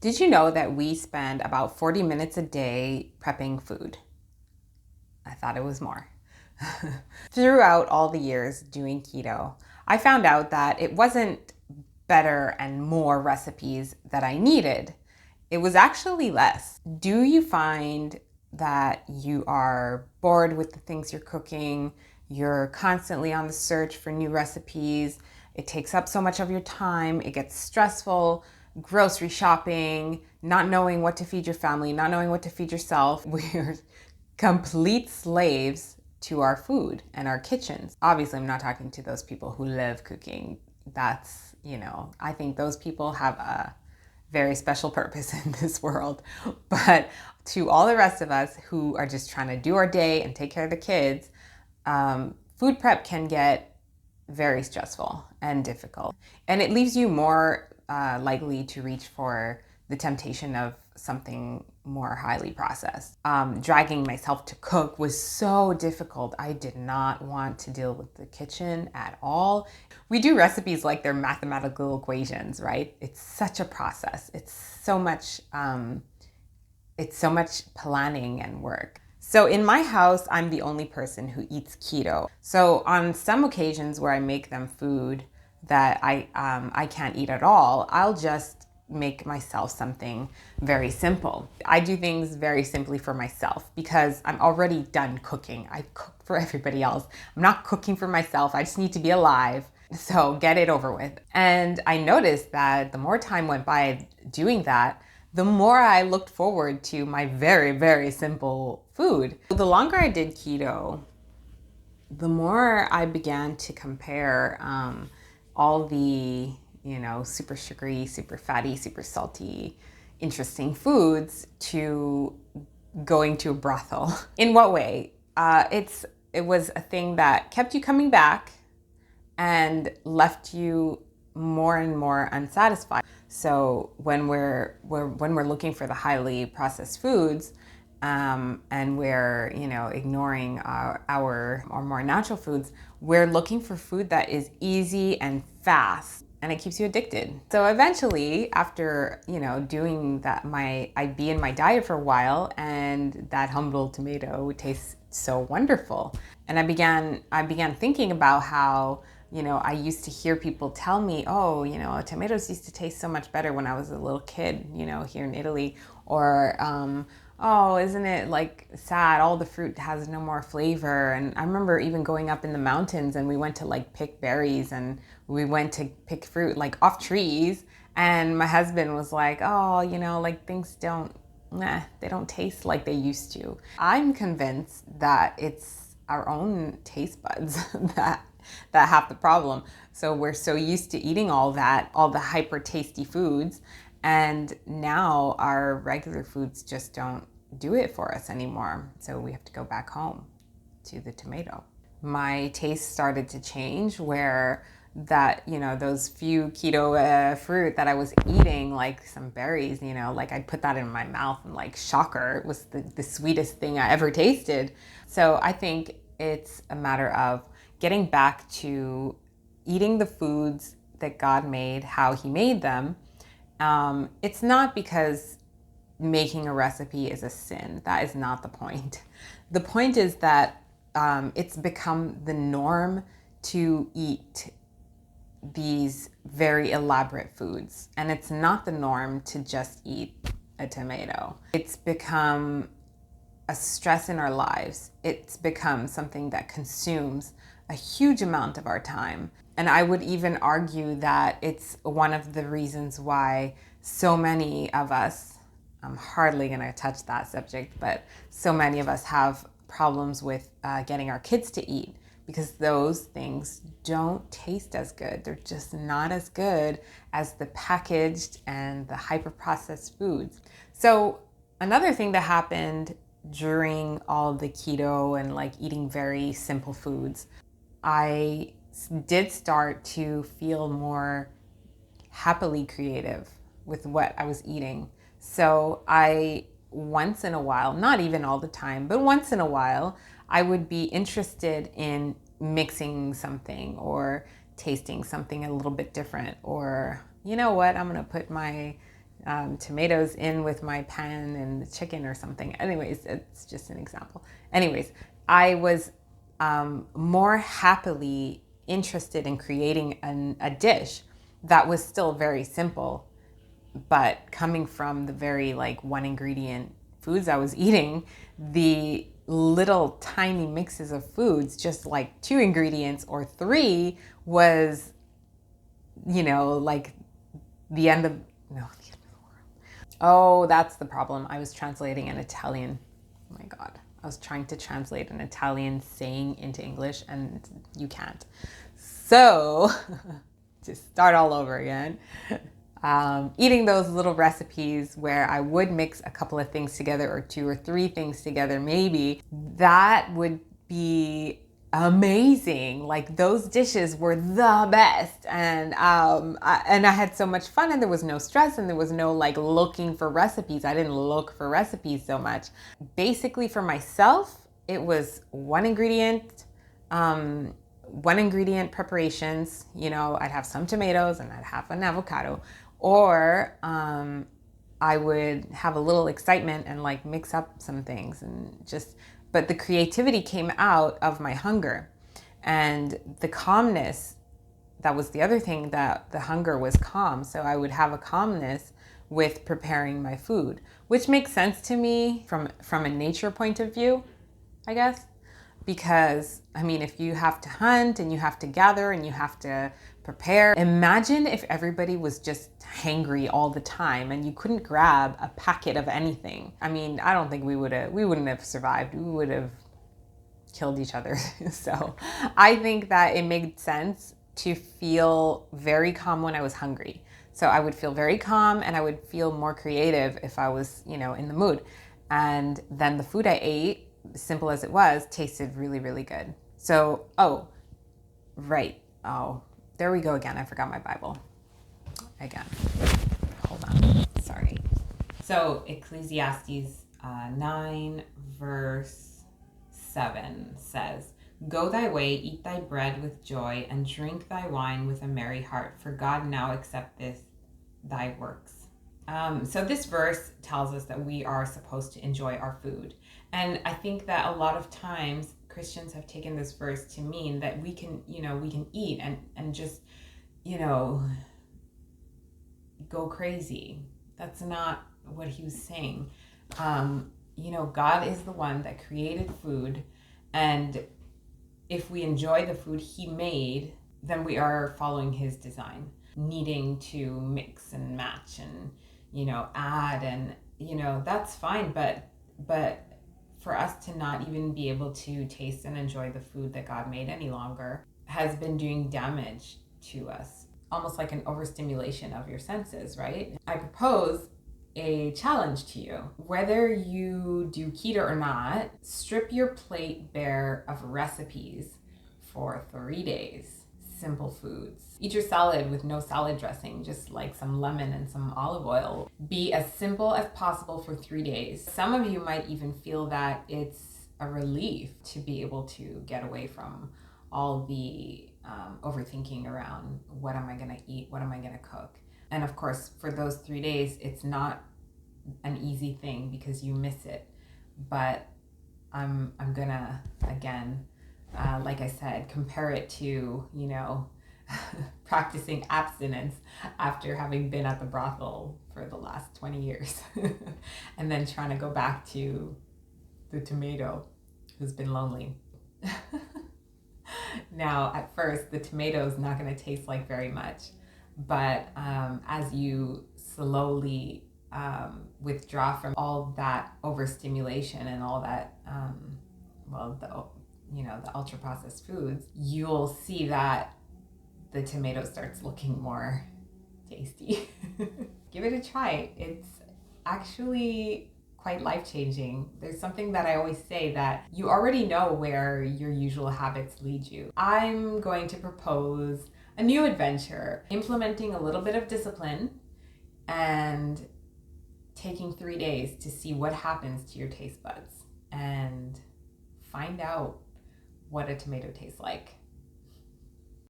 Did you know that we spend about 40 minutes a day prepping food? I thought it was more. Throughout all the years doing keto, I found out that it wasn't better and more recipes that I needed. It was actually less. Do you find that you are bored with the things you're cooking? You're constantly on the search for new recipes. It takes up so much of your time. It gets stressful. Grocery shopping, not knowing what to feed your family, not knowing what to feed yourself. We're complete slaves to our food and our kitchens. Obviously, I'm not talking to those people who live cooking. That's, I think those people have a very special purpose in this world. But to all the rest of us who are just trying to do our day and take care of the kids, food prep can get very stressful and difficult. And it leaves you more likely to reach for the temptation of something more highly processed. Dragging myself to cook was so difficult. I did not want to deal with the kitchen at all. We do recipes like they're mathematical equations, right? It's such a process. It's so much planning and work. So in my house, I'm the only person who eats keto. So on some occasions where I make them food that I can't eat at all, I'll just make myself something very simple. I do things very simply for myself because I'm already done cooking. I cook for everybody else. I'm not cooking for myself. I just need to be alive. So get it over with. And I noticed that the more time went by doing that, the more I looked forward to my very, very simple food. The longer I did keto, the more I began to compare all the, super sugary, super fatty, super salty, interesting foods to going to a brothel. In what way? It was a thing that kept you coming back and left you more and more unsatisfied. So when we're looking for the highly processed foods, and we're ignoring our more natural foods, we're looking for food that is easy and fast, and it keeps you addicted. So eventually, after doing that, I'd be in my diet for a while, and that humble tomato would taste so wonderful, and I began thinking about how I used to hear people tell me, oh, tomatoes used to taste so much better when I was a little kid, here in Italy, or oh, isn't it like sad? All the fruit has no more flavor. And I remember even going up in the mountains and we went to like pick berries and we went to pick fruit like off trees. And my husband was like, oh, like things they don't taste like they used to. I'm convinced that it's our own taste buds that have the problem. So we're so used to eating all the hyper tasty foods. And now our regular foods just don't do it for us anymore. So we have to go back home to the tomato. My taste started to change where those few keto fruit that I was eating, like some berries, like I'd put that in my mouth and like shocker, it was the sweetest thing I ever tasted. So I think it's a matter of getting back to eating the foods that God made, how He made them. It's not because making a recipe is a sin. That is not the point. The point is that it's become the norm to eat these very elaborate foods. And it's not the norm to just eat a tomato. It's become a stress in our lives. It's become something that consumes a huge amount of our time. And I would even argue that it's one of the reasons why so many of us, I'm hardly going to touch that subject, but so many of us have problems with getting our kids to eat because those things don't taste as good. They're just not as good as the packaged and the hyper-processed foods. So another thing that happened during all the keto and like eating very simple foods, I did start to feel more happily creative with what I was eating. So I, once in a while, not even all the time, but once in a while, I would be interested in mixing something or tasting something a little bit different. Or, you know what, I'm gonna put my tomatoes in with my pan and the chicken or something. Anyways, it's just an example. Anyways, I was more happily interested in creating a dish that was still very simple, but coming from the very like one ingredient foods I was eating, the little tiny mixes of foods, just like 2 ingredients or 3, was, like the end of, no, the end of the world. Oh, that's the problem. I was translating an Italian. Oh my God. I was trying to translate an Italian saying into English and you can't. So, to start all over again. Eating those little recipes where I would mix a couple of things together or 2 or 3 things together, maybe, that would be amazing. Like those dishes were the best. And I had so much fun and there was no stress and there was no like looking for recipes. I didn't look for recipes so much. Basically for myself, it was one ingredient preparations. I'd have some tomatoes and I'd have an avocado. Or I would have a little excitement and like mix up some things but the creativity came out of my hunger and the calmness. That was the other thing, that the hunger was calm. So I would have a calmness with preparing my food, which makes sense to me from a nature point of view, I guess. Because, if you have to hunt and you have to gather and you have to prepare, imagine if everybody was just hangry all the time and you couldn't grab a packet of anything. I don't think we wouldn't have survived. We would have killed each other. So I think that it made sense to feel very calm when I was hungry. So I would feel very calm and I would feel more creative if I was, in the mood. And then the food I ate, simple as it was, tasted really, really good. So, there we go again. I forgot my Bible. Again. Hold on. Sorry. So, Ecclesiastes 9 verse 7 says, "Go thy way, eat thy bread with joy, and drink thy wine with a merry heart, for God now accepteth thy works." So this verse tells us that we are supposed to enjoy our food. And I think that a lot of times Christians have taken this verse to mean that we can eat and just, go crazy. That's not what he was saying. God is the one that created food. And if we enjoy the food he made, then we are following his design, needing to mix and match and, add, and, that's fine. But for us to not even be able to taste and enjoy the food that God made any longer has been doing damage to us, almost like an overstimulation of your senses, right? I propose a challenge to you. Whether you do keto or not, strip your plate bare of recipes for 3 days. Simple foods. Eat your salad with no salad dressing, just like some lemon and some olive oil. Be as simple as possible for 3 days. Some of you might even feel that it's a relief to be able to get away from all the overthinking around what am I going to eat, what am I going to cook. And of course, for those 3 days, it's not an easy thing because you miss it. But I'm gonna, again, like I said, compare it to, practicing abstinence after having been at the brothel for the last 20 years and then trying to go back to the tomato who's been lonely. Now, at first, the tomato is not going to taste like very much, but as you slowly withdraw from all that overstimulation and all that, the ultra processed foods, you'll see that the tomato starts looking more tasty. Give it a try. It's actually quite life-changing. There's something that I always say, that you already know where your usual habits lead you. I'm going to propose a new adventure, implementing a little bit of discipline and taking 3 days to see what happens to your taste buds and find out what a tomato tastes like.